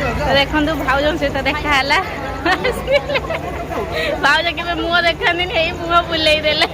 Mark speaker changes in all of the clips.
Speaker 1: तो देखो भाउज सहित देखाला भाउज के मुह देखा मुह बुले देले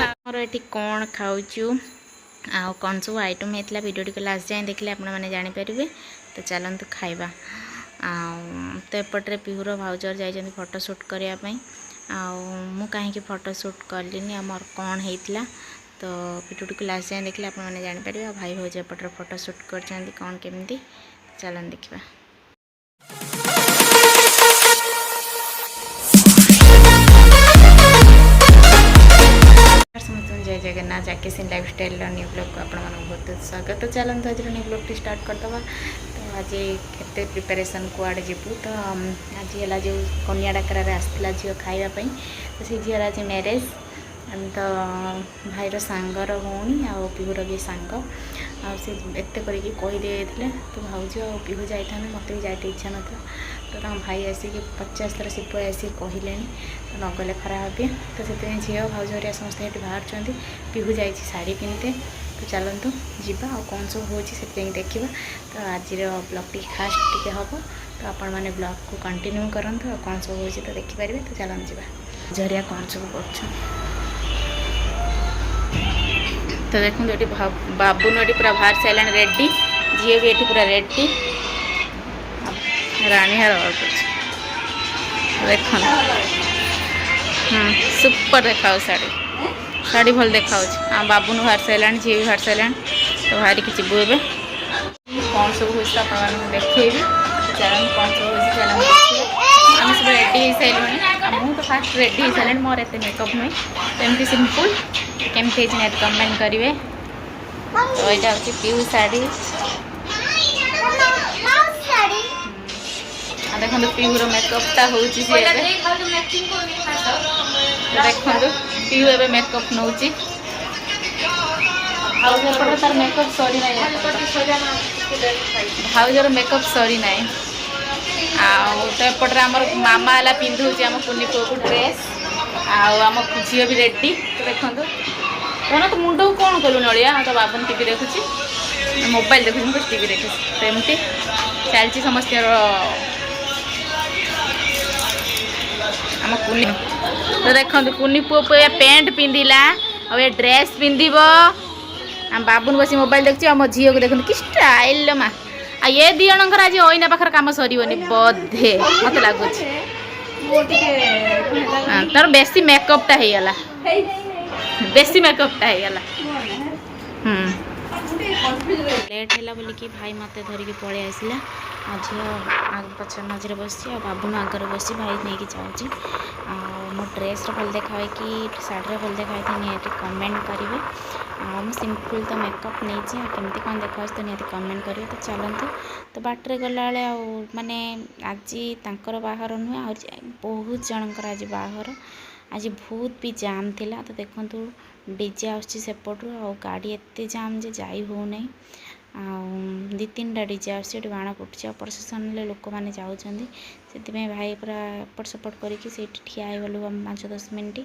Speaker 1: आमर ये कौन खाऊचु आ कौन सब आइटम होता भिडियो टी लास्ट जाए देखले आपण मैंने जानीपारे। तो चलतु खाइबा तो एपटे पिहुर भाउजर जाइए फोटो शूट करने मु कहीं फोटो शूट कलिनी आमर कौन होता। तो भिडियो टी लास्ट जाए देखले आपण मैंने जानीपारे। भाई भाउज एपटे फोटो शूट कर कौन केमती चलन देखा। जय जगन्नाथ जाकेसिन लाइफस्टाइल न्यू ब्लॉग को आपण बहुत स्वागत। तो चलते आज न्यू ब्लॉग टी स्टार्ट करदे। तो आज केते प्रिपरेशन कुआड़े जीवु। तो आज है जो कन्या डाकर आसला झील खावाई। तो से झील आज मैरेज तो भाईर सांगर भौणी आ पिहुर भी सांग एत करदे। तो भाउज आ पिहू जाता मत भी जाते इच्छा ना। तो भाई आसिक 50 थर शिव आसिक कहले तो नगले खराब हे। तो से झील भाउज हरिया समस्ते ये बाहर पिहू जा शाढ़ी पिंधते। तो चलतु जीवा आ कौन सब हो देखा। तो आज ब्लॉग टी फास्ट टे हम। तो आपण मैंने ब्लॉग को कंटिन्यू करंतु कौन सब हो तो देखिपारे। तो चलते जीवा झरिया कौन सब कर। तो देखो ये बाबुन ये पूरा बाहर सारे रेडी झील भी ये पूरा रेडी रानी हार देख सुपर देखा साड़ी साड़ी भल देखा। हाँ बाबुन बाहर सारे झील भी बाहर सारे। तो बाहर की जीवु ए कौन सब हो देखेबी। चलन कौन सब हो आम सब रेडी हो सारे। मुझे तो फास्ट रेडी हो सारे मोर एत मेकअप नुहे तो एमती सिंपल केमती कमेंट करेंगे। तो यहाँ हूँ पिहू शाढ़ी देखो पिहूर मेकअपटा हो देखो पिहू ए मेकअप नौ तार मेकअप सरी ना भाउजर मेकअप सरी ना। तो एपटे आमर मामा है पिंधुची आम कुनी पुआ को ड्रेस आम झील भी रेडी। तो देखो कहना तो मुंड को कौन कलु नलिया। तो बाबन टीवी देखुची मोबाइल देखुची टीवी देखुची। तो एमती चलती समस्त आम कुनी। तो देखो कुनी पुआ पेंट पिंधिला और ये ड्रेस पिंधिब आम बाबुन बस मोबाइल देखुची। आम झील को देखो कि स्टाइल माँ आ ये दी जनकर आज ओइना पाखर काम सरीबनी बोधे मत लगुच। तार बेसी मेकअपटा हो गला बेसी मेकअपटा हो गला। लेट है बोलिकी भाई मत धरिकी पलि आसला झील आग पछ मझे बस बाबुन आगर बस भाई नहीं जाऊँगी। मो ड्रेस भल देखा कि शाढ़ी भल देखा निहत कमेंट करेंगे। मुझे सिंपल तो मेकअप नहीं केमती कौन देखा तो निहत कमेंट करेंगे। तो चलतु तो बाटर गला माने आज तांकर बाहर नुहे आ बहुत जनकर आज बाहर आज बहुत भी जाम थिला। तो देखो डीजे आसपटू आ गाड़ी एत जाम जे जाई हो नहीं। दी तीन टा डीजे आसी बाण फुटुची प्रसेसन लोक मैंने जाऊँगी से भाई पूरा एपट सेपट करके ठिया गलु 5-10 मिनट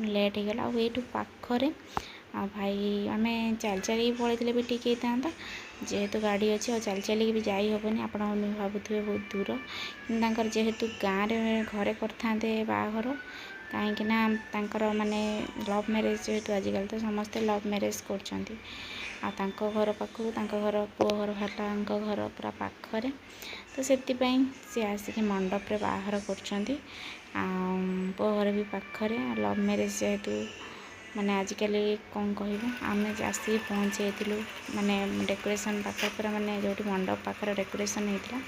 Speaker 1: लेट हो गला। आठू पाखरे भाई आम चल चल पलैले भी ठीक होता जेहेतु गाड़ी अच्छी और चल चल भी जाई हेनी। आप भावुए बहुत दूर जेहेतु गाँव में घरे करते बाहर कहीं माने लव मैरेज जेहेतु आजिकल तो समस्ते लव मैरेज कर घर पाखक घर पुओ घर भाटा घर पूरा पाखरे। तो से आसिक मंडप रे बाहर कर पुओ घर भी पाखरे लव मैरेज जेहेतु माने आजिकल कौन कह आम आसिक पहुँचे माने डेकोरेशन पाख पूरा माने जो मंडप पाखर डेकोरेशन होता।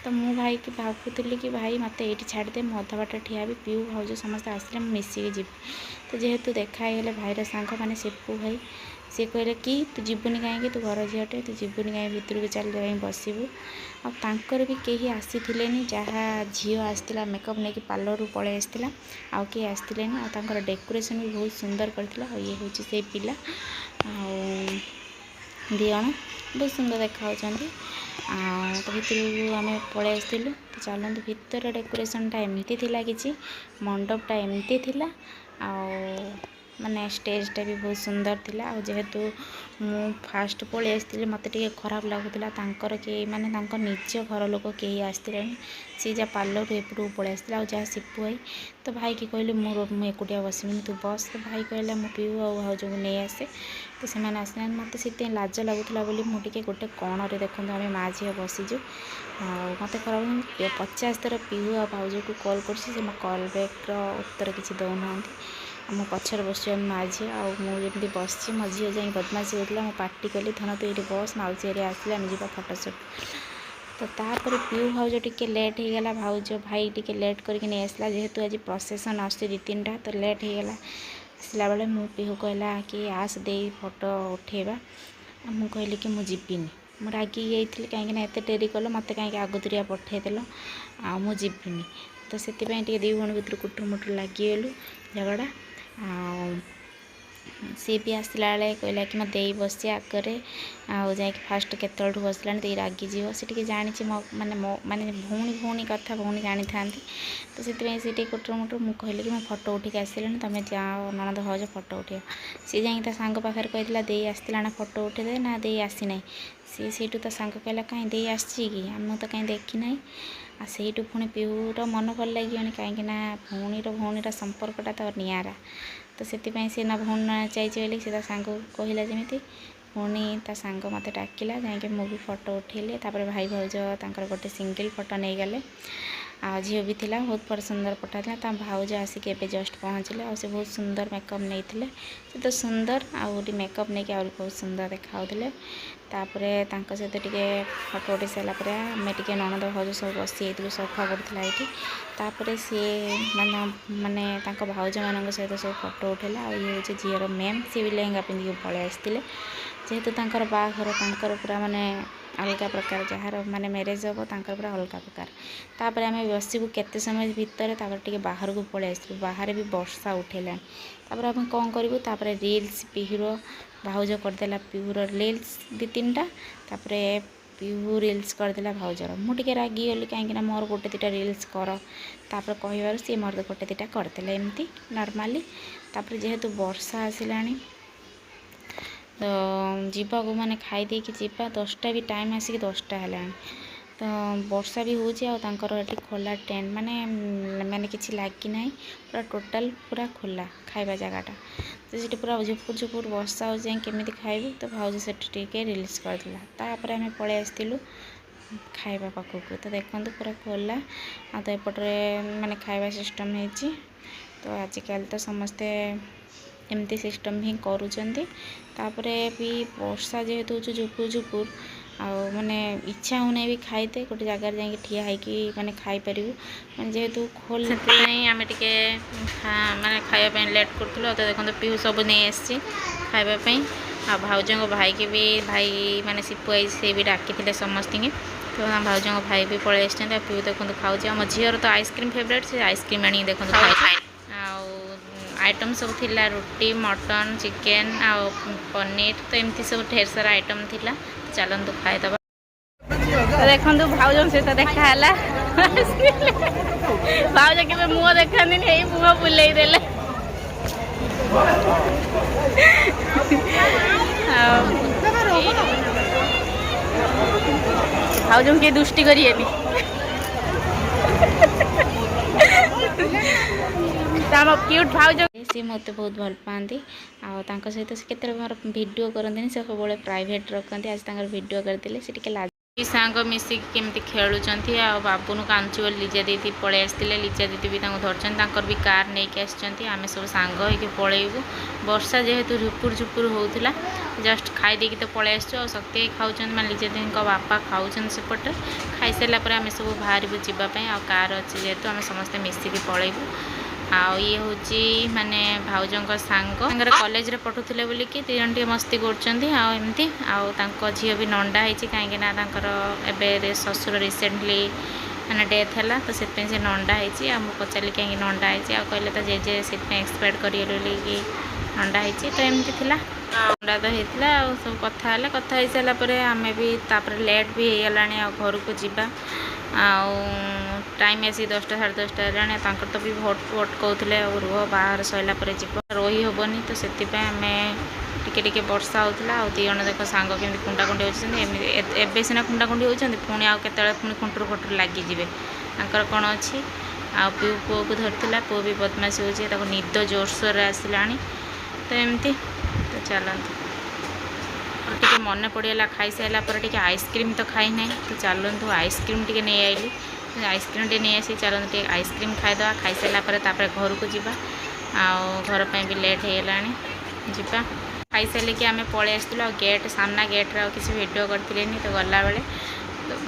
Speaker 1: तो मु भाई की भावुली कि भाई मत ये छाड़दे मध बाट ठिया भी पिहू भाउज समस्त आसले मिसिक जी। तो जेहेतु देखागले भाईर सांग मैंने सिपू भाई सी कहले कि तू जीवनी कहीं तू घर झीटे तू जीवनी कहीं भितर को चल कहीं बसबू। आर भी कहीं आसी जहाँ झील आसला मेकअप नहीं कि पार्लर पलि आसला आउ किए आसते आ डेकोरेशन भी बहुत सुंदर करता। ये हूँ से पिला दिजण बहुत सुंदर देखा। तो भितर आम पलि आसलु। तो चलते भितर डेकोरेशनटा एमती थी कि मंडपटा एमती थी माने स्टेजटा भी बहुत सुंदर थिला। आ जेहेतु मु फास्ट पळी आसती मत टे खराब लगुला कि माने निज घर लोक कहीं आसते सी जा पार्लर एपटू पळी आसला जहाँ सिपु भाई तो भाई की कहली मुझे एकुटिया बसमिनी तू बस तो भाई कहला मु पीऊ आ भाज को नहीं आसे तो से आसला मत से लाज लगुला मुझे गोटे कणरे देखो आम माँ झी बसीजु मत खराब 50 थर पीऊ आ भाज को कॉल कर कॉल बैक्र उत्तर किसी दौना मो पचर बस माँ झी आमती बस मो झी जा बदमाशी होता मुझे पार्टी कली धन तू ये बस मौसी आसला आम जा फटोसुट तो तापर पीऊ भाज टे लेट हो गला भाज भाई टे लेट करके नहीं आसला जेहेतु आज प्रोसेसन आस 2-3टा तो लेट हो गला आसला बेले मो पीहू कहला कि आस दे फोटो उठेबा मु कहली कि मु जीविनी मु रागी जाइली कहीं एत डेरी कल मत कहीं आगुरिया पठेदेल आ मु जीविनी तो से दी भण भर कुटुर लगिगलु झगड़ा सी भी आसला बेले कहला कि मत बस आगे जा फास्ट केत बसला दे रागी जीव से जानी माने माने भौणी भौणी कथा भौणी जानी था तो से कुटुर मुटुर मुझे कहली कि मैं फोटो उठिक आसला तुम जाओ ननद भाज फोटो उठा सी जा सांग पाखे कहला दे आसला ना फोटो उठेदे ना दे आसी ना सी से सांग कहला कहीं दे आसी कि आम तो कहीं देखी ना आ से पुणी पीऊर मन भल लगे कहीं भौणीर भौणीर संपर्कटा तो निरा तो से ना भौणी ना चाहिए बोली से सांग कहला जमी पुणी ता सांग मत डाकिला जाकि मुझे फोटो उठेली तापर भाई भाउज तांकर गोटे सिंगल फोटो नहीं गले आ झील भी थिला बहुत सुंदर फोटो था भाउज आसिक एवं जस्ट पहुँचले आ बहुत सुंदर मेकअप नहीं से तो सुंदर आउरी मेकअप नहीं कि बहुत सुंदर देखा तापर सहित टे फोटो उठे सारापर आम टे ननद भाउज सब बसी सफा पड़ता ये तापर सी माने भाउज मान सहित सब फोटो उठेला ये हूँ झीर मेम सी भी लेहेंगा पिंधिक पलि आसते जेहेतु तांकर बाहाघर तांकर पूरा माने अलग प्रकार जार माने मैरेज हम तांकर पूरा अलग प्रकार तापर आम बसबू केते समय भितर टे बाहर को पलि आसू बाहर भी वर्षा उठेला तापर आम कौन करूँ तापर रील्स पीहूर भाउज करदेला पीहूर रील्स 2-3टा तापर पीहू रील्स करदेला भाउजर मुझे रागी गली कहीं मोर गोटे 2टा रील्स कर तापर कह सी मोर गोटे 2टा करदेला एमती नॉर्मली तापर जेहेतु वर्षा आसला तो जीवा को माने खाई दे कि जीवा 10टा भी टाइम आसिक 10टा है तो वर्षा भी होती खोला टेंट माने माने किसी लगी ना पूरा टोटाल पूरा खोला खाइबा जगहटा तो सीटी पूरा झुपुर झुपुर वर्षा हो जाए केमी खाइबू तो भाउज से रिलीज करदेला तापर आम पलि आसलु खाइबा पाखक तो देखो पूरा खोला आ तो एपटे माने खाइबा सिस्टम होती तो आजिकल तो समस्ते एमती सिस्टम ही करुँच भी वर्षा जेहेतु झुपुर झुपुर आ माने इच्छा होने भी खाईते गोटे जगार जा ठिया होगी माने खाई पारू माने जेहेतु खोल आम टे माने खायापी लेट करूँ तो देखो पीहू सब नहीं आसी खायापी आ भाउज भाई की भी भाई माने सिपु आई से भी डाकी समस्त तो भाउज भाई भी पलि आसते पीहू देखो खाऊँ मो झीर तो आइसक्रीम फेवरेट से आइसक्रीम आनी देखो आइटम सब थिला रुटी मटन चिकेन आ पनीर तो एमती सब ढेर सारा आइटम थिला चलतु खाईदबा तो देखो भाउज सहित देखा भाउज के मुह देखा मुह बुले देले भाउज के दुष्टि करिएनी क्यूट भाउज सी मत बहुत भल पाती आ सहित से केत भिडियो करते से सब प्राइवेट रखते आज भिडियो करते से लाज सांग मिसिक केमती खेलुंट आ बाबुन कांचु लिजा दीदी पलि आसते लिजा दीदी भी धरचर भी कार नहीं आम सब सांग हो पलैबू वर्षा जेहेतु झुपुर झुपुर होता जस्ट खाई तो पलि आसु शक्ति खाऊँ मैं लिजा दीदी बापा खाऊन सेपटे खाई सारापर आम सब बाहर जावाई आ कार अच्छे जेहेतु आम समस्ते मिसिक पलैबू आउ ये हूँ माने भाउज सांग कॉलेज रे पढ़ुले बोलिकी दी जन मस्ती करमती आउ झील भी नंडा होती कहीं ससुर रिसेंटली मैंने डेथ है तो से नंडा होती आ पचारि कहीं नंडा होती कहले तो जेजे से एक्सपेक्ट करें कि नंडा होती तो एमती थिला। ଅଣ୍ଡା ତ ହେଇଥିଲା ଆଉ ସବୁ କଥା ହେଇସାରିଲା ପରେ ଆମେ ବି ତାପରେ ଲେଟ୍ ବି ହେଇଗଲାଣି ଆଉ ଘରକୁ ଯିବା ଆଉ ଟାଇମ୍ ଆସି 10ଟା 10:30 ହେଲାଣି ତାଙ୍କର ତ ବି ଭୋଟ କହୁଥିଲେ ଆଉ ରୁହ ବାହାଘର ସରିଲା ପରେ ଯିବ ରହି ହେବନି ତ ସେଥିପାଇଁ ଆମେ ଟିକେ ବର୍ଷା ହେଉଥିଲା ଆଉ 2 ଜଣ ଯାକ ସାଙ୍ଗ କେମିତି କୁଣ୍ଡାକୁଣ୍ଡି ହେଉଛନ୍ତି ଏମିତି ଏବେ ସିନା କୁଣ୍ଡାକୁଣ୍ଡି ହେଉଛନ୍ତି ପୁଣି ଆଉ କେତେବେଳେ ପୁଣି ଖୁଣ୍ଟୁରୁ ଲାଗିଯିବେ ତାଙ୍କର କ'ଣ ଅଛି ଆଉ ପୁଅକୁ ଧରିଥିଲା ପୁଅ ବି ବଦମାସି ହେଉଛି ତାକୁ ନିଦ ଜୋରସୋରରେ ଆସିଲାଣି ତ ଏମିତି ତ ଚାଲନ୍ତୁ ଟିକେ ମନେ ପଡ଼ିଗଲା ଖାଇସାରିଲା ପରେ ଟିକେ ଆଇସ୍କ୍ରିମ୍ ତ ଖାଇନାହିଁ ତ ଚାଲନ୍ତୁ ଆଇସ୍କ୍ରିମ୍ ଟିକେ ନେଇ ଆଇଲି ଆଇସ୍କ୍ରିମ୍ ଟିକେ ନେଇ ଆସି ଚାଲନ୍ତୁ ଟିକେ ଆଇସ୍କ୍ରିମ୍ ଖାଇଦେବା ଖାଇସାରିଲା ପରେ ତାପରେ ଘରକୁ ଯିବା ଆଉ ଘର ପାଇଁ ବି ଲେଟ୍ ହେଇଗଲାଣି ଯିବା ଖାଇସାରିଲେ କି ଆମେ ପଳେଇ ଆସିଥିଲୁ ଆଉ ସାମ୍ନା ଗେଟ୍ରେ ଆଉ କିଛି ଭିଡ଼ିଓ କରିଥିଲେନି ତ ଗଲାବେଳେ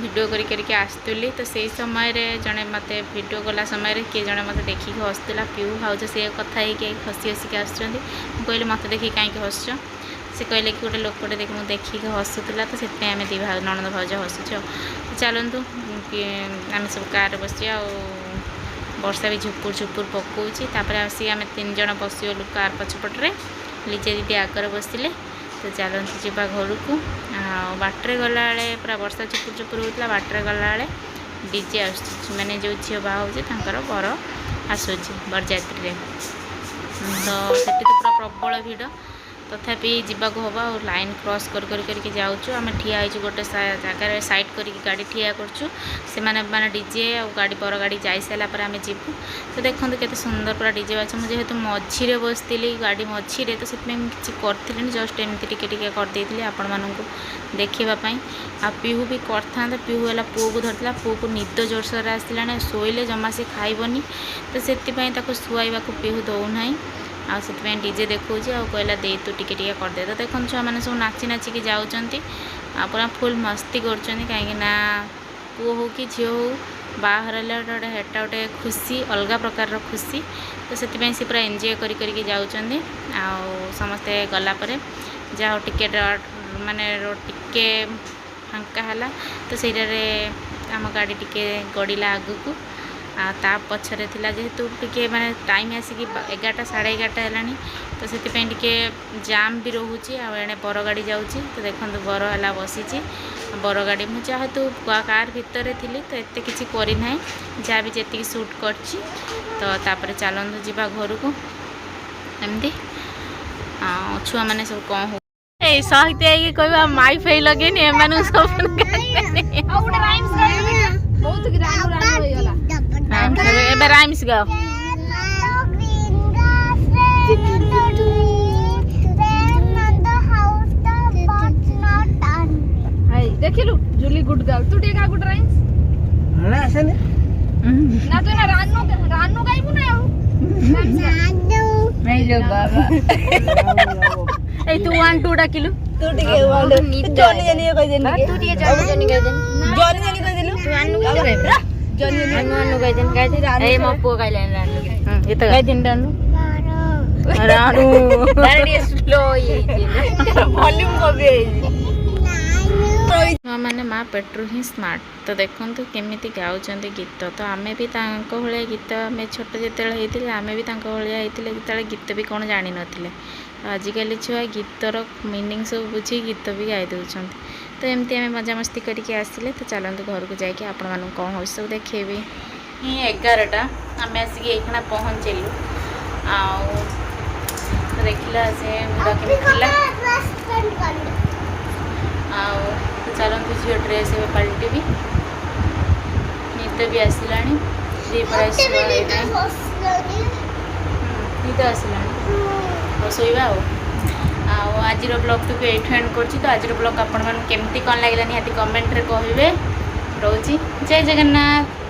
Speaker 1: ଭିଡ଼ିଓ କରିକି ଆସୁଥିଲି ତ ସେଇ ସମୟରେ ଜଣେ ମୋତେ ଭିଡ଼ିଓ କଲା ସମୟରେ କିଏ ଜଣେ ମୋତେ ଦେଖିକି ହସୁଥିଲା ପିଉ ଭାଉଜ ସେ କଥା ହେଇକି ହସିକି ଆସୁଛନ୍ତି ମୁଁ କହିଲି ମୋତେ ଦେଖିକି କାହିଁକି ହସୁଛ ସେ କହିଲେ କି ଗୋଟେ ଲୋକଟେ ମୁଁ ଦେଖିକି ହସୁଥିଲା ତ ସେଥିପାଇଁ ଆମେ ନଣନ୍ଦ ଭାଉଜ ହସୁଛୁ ଚାଲନ୍ତୁ ଆମେ ସବୁ କାର୍ରେ ବସିଛୁ ଆଉ ବର୍ଷା ବି ଝୁପୁର ପକାଉଛି ତାପରେ ଆସିକି ଆମେ 3 ଜଣ ବସିଗଲୁ କାର୍ ପଛପଟରେ ଲିଜା ଦିଦି ଆଗରେ ବସିଲେ ତ ଚାଲନ୍ତୁ ଯିବା ଘରକୁ ଆଉ ବାଟରେ ଗଲାବେଳେ ପୁରା ବର୍ଷା ଝୁପୁର ହେଉଥିଲା ବାଟରେ ଗଲାବେଳେ ଡିଜେ ଆସୁଛି ମାନେ ଯେଉଁ ଝିଅ ବାହା ହେଉଛି ତାଙ୍କର ବର ଆସୁଛି ବରଯାତ୍ରୀରେ ତ ସେଠି ତ ପୁରା ପ୍ରବଳ ଭିଡ଼ ତଥାପି ଯିବାକୁ ହେବ ଆଉ ଲାଇନ୍ କ୍ରସ୍ କରିକି ଯାଉଛୁ ଆମେ ଠିଆ ହେଇଛୁ ଗୋଟେ ଜାଗାରେ ସାଇଡ଼୍ କରିକି ଗାଡ଼ି ଠିଆ କରୁଛୁ ସେମାନେ ମାନେ ଡିଜେ ଆଉ ବର ଗାଡ଼ି ଯାଇସାରିଲା ପରେ ଆମେ ଯିବୁ ତ ଦେଖନ୍ତୁ କେତେ ସୁନ୍ଦର ପୁରା ଡିଜେ ବାଜୁଛି ମୁଁ ଯେହେତୁ ମଝିରେ ବସିଥିଲି ଗାଡ଼ି ମଝିରେ ତ ସେଥିପାଇଁ ମୁଁ କିଛି କରିଥିଲିନି ଜଷ୍ଟ ଏମିତି ଟିକେ କରିଦେଇଥିଲି ଆପଣମାନଙ୍କୁ ଦେଖିବା ପାଇଁ ଆଉ ପିହୁ ବି କରିଥାନ୍ତା ପିହୁ ହେଲା ପୁଅକୁ ଧରିଥିଲା ପୁଅକୁ ନିଦ ଜୋରସୋରରେ ଆସିଲାଣି ଶୋଇଲେ ଜମା ସେ ଖାଇବନି ତ ସେଥିପାଇଁ ତାକୁ ଶୁଆଇବାକୁ ପିହୁ ଦେଉନାହିଁ ଆଉ ସେଥିପାଇଁ ଡିଜେ ଦେଖାଉଛି ଆଉ କହିଲା ଦେଇ ତୁ ଟିକେ କରିଦେ ତ ଦେଖନ୍ତୁ ଛୁଆମାନେ ସବୁ ନାଚିକି ଯାଉଛନ୍ତି ଆଉ ପୁରା ଫୁଲ୍ ମସ୍ତି କରୁଛନ୍ତି କାହିଁକିନା ପୁଅ ହେଉ କି ଝିଅ ହେଉ ବାହାଘର ହେଲେ ହେଟା ଗୋଟେ ଖୁସି ଅଲଗା ପ୍ରକାରର ଖୁସି ତ ସେଥିପାଇଁ ସେ ପୁରା ଏନ୍ଜୟ କରିକି ଯାଉଛନ୍ତି ଆଉ ସମସ୍ତେ ଗଲା ପରେ ଯାହା ହଉ ମାନେ ଟିକେ ଫାଙ୍କା ହେଲା ତ ସେଇଟାରେ ଆମ ଗାଡ଼ି ଟିକେ ଗଡ଼ିଲା ଆଗକୁ ଆଉ ତା ପଛରେ ଥିଲା ଯେହେତୁ ଟିକେ ମାନେ ଟାଇମ୍ ଆସିକି 11ଟା 11:30 ହେଲାଣି ତ ସେଥିପାଇଁ ଟିକେ ଜାମ୍ ବି ରହୁଛି ଆଉ ଏଣେ ବର ଗାଡ଼ି ଯାଉଛି ତ ଦେଖନ୍ତୁ ବର ହେଲା ବସିଛି ବର ଗାଡ଼ି ମୁଁ ଯେହେତୁ କାର୍ ଭିତରେ ଥିଲି ତ ଏତେ କିଛି କରିନାହିଁ ଯାହା ବି ଯେତିକି ସୁଟ୍ କରିଛି ତ ତାପରେ ଚାଲନ୍ତୁ ଯିବା ଘରକୁ ଏମିତି ଆଉ ଛୁଆମାନେ ସବୁ କ'ଣ ହଉ ଏଇ ସହିତ ହେଇକି କହିବା ମାଇ ଫାଇ ଲଗେଇନି ଏମାନଙ୍କୁ ସବୁ ଏବେ ରାଇମ୍ସ ଗାଅ
Speaker 2: ଦେଖିଲୁ ଜୁଲି ଗୁଡ୍ ଗାର୍ଲ ତୁ ଟିକେ गा गुड राइम्स
Speaker 3: ନା ଆସେନି
Speaker 2: ନା ତୁ ନା ରାନୁ ଗାଇବୁ ନା ଆଉ
Speaker 3: ନାଇଁ ଯୋ ବାବା
Speaker 1: ଏଇ ତୁ 1 2 ଡାକିଲୁ
Speaker 3: ତୁ ଟିକେ ଜନି ଜନି କହିଦେନି
Speaker 1: ତୁ ଟିକେ ଜନି ଜନି ଗାଇଦେନି
Speaker 3: କହିଦେଲୁ
Speaker 1: ତୁ ଆନୁ ଗାଇଦେନି ଆନୁ ଗାଇଦେନି ଏଇ ମୋ ପୁଅ ଗାଇଲାନି ରାନୁ ଏତ ଗାଇଦେନି ରାନୁ ଟିକେ ସ୍ଲୋ ହେଇଯାଇଛି
Speaker 3: ଭଲ୍ୟୁମ୍ କମି ଯାଇଛି
Speaker 1: ଛୁଆମାନେ ମା ପେଟରୁ ହିଁ ସ୍ମାର୍ଟ ତ ଦେଖନ୍ତୁ କେମିତି ଗାଉଛନ୍ତି ଗୀତ ତ ଆମେ ବି ତାଙ୍କ ଭଳିଆ ଗୀତ ଆମେ ଛୋଟ ଯେତେବେଳେ ହେଇଥିଲେ ଆମେ ବି ତାଙ୍କ ଭଳିଆ ହେଇଥିଲେ ଯେତେବେଳେ ଗୀତ ବି କ'ଣ ଜାଣିନଥିଲେ ଆଜିକାଲି ଛୁଆ ଗୀତର ମିନିଂ ସବୁ ବୁଝି ଗୀତ ବି ଗାଇ ଦେଉଛନ୍ତି ତ ଏମିତି ଆମେ ମଜାମସ୍ତି କରିକି ଆସିଲେ ତ ଚାଲନ୍ତୁ ଘରକୁ ଯାଇକି ଆପଣମାନଙ୍କୁ କ'ଣ ହେଉଛି ସବୁ ଦେଖେଇବି 11ଟା ଆମେ ଆସିକି ଏଇଖିଣା ପହଞ୍ଚିଲୁ ଆଉ ଦେଖିଲା ସେ ଭିଡ଼ କେମିତି ଥିଲା ଆଉ ଚାଲନ୍ତୁ ଝିଅ ଡ୍ରେସ୍ ଏବେ ପାଲଟିବି ନିଦ ବି ଆସିଲାଣି ନିଦ ଆସିଲାଣି ଆଉ ଶୋଇବା ଆଉ ଆଜିର ବ୍ଲଗ୍ଟିକୁ ଏଇଠୁ ଏଣ୍ଡ କରୁଛି ତ ଆଜିର ବ୍ଲଗ୍ ଆପଣମାନଙ୍କୁ କେମିତି କ'ଣ ଲାଗିଲା ନିହାତି କମେଣ୍ଟରେ କହିବେ ରହୁଛି ଜୟ ଜଗନ୍ନାଥ।